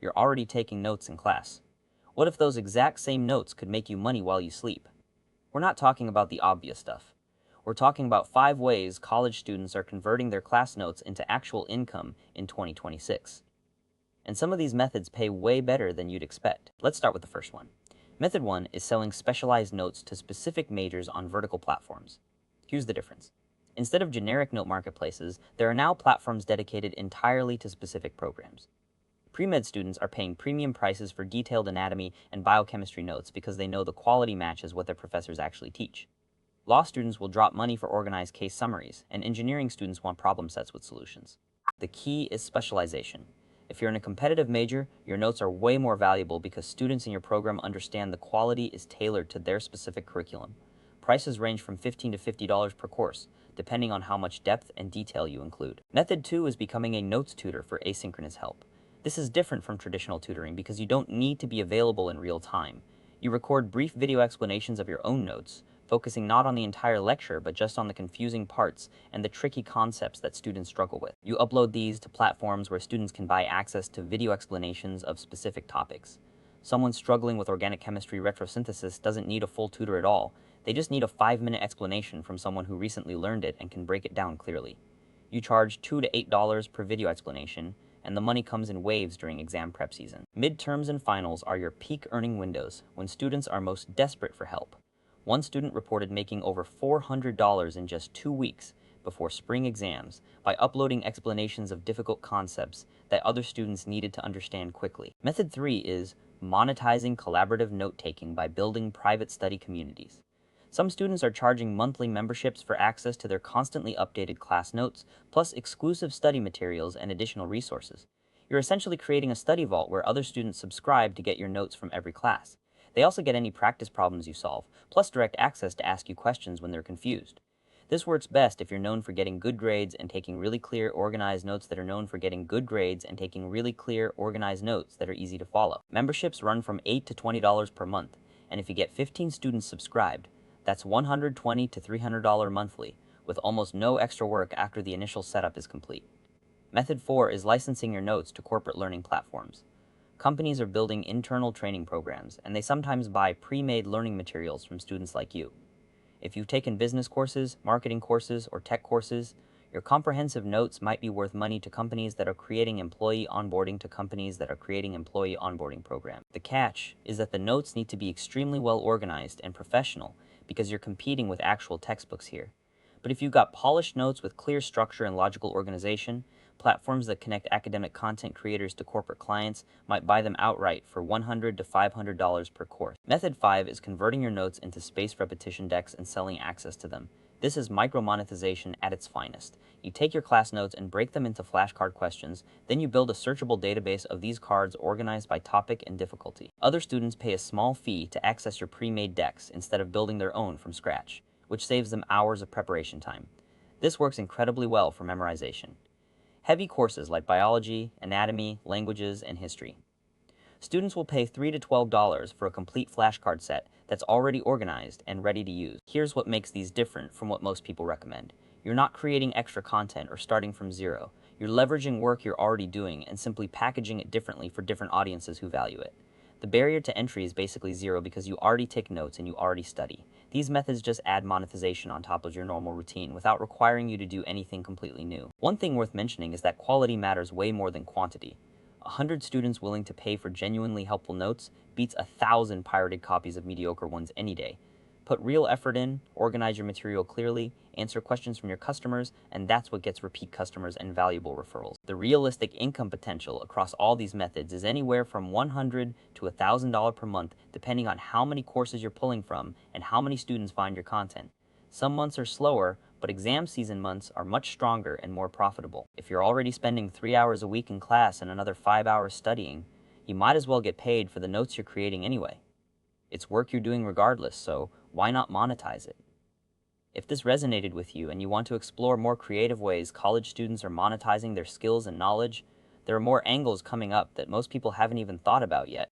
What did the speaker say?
You're already taking notes in class. What if those exact same notes could make you money while you sleep? We're not talking about the obvious stuff. We're talking about 5 ways college students are converting their class notes into actual income in 2026. And some of these methods pay way better than you'd expect. Let's start with the first one. Method 1 is selling specialized notes to specific majors on vertical platforms. Here's the difference. Instead of generic note marketplaces, there are now platforms dedicated entirely to specific programs. Pre-med students are paying premium prices for detailed anatomy and biochemistry notes because they know the quality matches what their professors actually teach. Law students will drop money for organized case summaries, and engineering students want problem sets with solutions. The key is specialization. If you're in a competitive major, your notes are way more valuable because students in your program understand the quality is tailored to their specific curriculum. Prices range from $15 to $50 per course, depending on how much depth and detail you include. Method 2 is becoming a notes tutor for asynchronous help. This is different from traditional tutoring because you don't need to be available in real time. You record brief video explanations of your own notes, focusing not on the entire lecture but just on the confusing parts and the tricky concepts that students struggle with. You upload these to platforms where students can buy access to video explanations of specific topics. Someone struggling with organic chemistry retrosynthesis doesn't need a full tutor at all. They just need a 5-minute explanation from someone who recently learned it and can break it down clearly. You charge $2 to $8 per video explanation, and the money comes in waves during exam prep season. Midterms and finals are your peak earning windows when students are most desperate for help. One student reported making over $400 in just 2 weeks before spring exams by uploading explanations of difficult concepts that other students needed to understand quickly. Method 3 is monetizing collaborative note-taking by building private study communities. Some students are charging monthly memberships for access to their constantly updated class notes, plus exclusive study materials and additional resources. You're essentially creating a study vault where other students subscribe to get your notes from every class. They also get any practice problems you solve, plus direct access to ask you questions when they're confused. This works best if you're known for getting good grades and taking really clear, organized notes that are known for getting good grades and taking really clear, organized notes that are easy to follow. Memberships run from $8 to $20 per month, and if you get 15 students subscribed, that's $120 to $300 monthly, with almost no extra work after the initial setup is complete. Method 4 is licensing your notes to corporate learning platforms. Companies are building internal training programs, and they sometimes buy pre-made learning materials from students like you. If you've taken business courses, marketing courses, or tech courses, your comprehensive notes might be worth money to companies that are creating employee onboarding to companies that are creating employee onboarding programs. The catch is that the notes need to be extremely well organized and professional because you're competing with actual textbooks here. But if you've got polished notes with clear structure and logical organization, platforms that connect academic content creators to corporate clients might buy them outright for $100 to $500 per course. Method 5 is converting your notes into spaced repetition decks and selling access to them. This is micro-monetization at its finest. You take your class notes and break them into flashcard questions, then you build a searchable database of these cards organized by topic and difficulty. Other students pay a small fee to access your pre-made decks instead of building their own from scratch, which saves them hours of preparation time. This works incredibly well for memorization. Heavy courses like biology, anatomy, languages, and history. Students will pay $3 to $12 for a complete flashcard set that's already organized and ready to use. Here's what makes these different from what most people recommend. You're not creating extra content or starting from zero. You're leveraging work you're already doing and simply packaging it differently for different audiences who value it. The barrier to entry is basically zero because you already take notes and you already study. These methods just add monetization on top of your normal routine without requiring you to do anything completely new. One thing worth mentioning is that quality matters way more than quantity. 100 students willing to pay for genuinely helpful notes beats 1,000 pirated copies of mediocre ones any day. Put real effort in, organize your material clearly, answer questions from your customers, and that's what gets repeat customers and valuable referrals. The realistic income potential across all these methods is anywhere from $100 to $1,000 per month, depending on how many courses you're pulling from and how many students find your content. Some months are slower, but exam season months are much stronger and more profitable. If you're already spending 3 hours a week in class and another 5 hours studying, you might as well get paid for the notes you're creating anyway. It's work you're doing regardless, so why not monetize it? If this resonated with you and you want to explore more creative ways college students are monetizing their skills and knowledge, there are more angles coming up that most people haven't even thought about yet.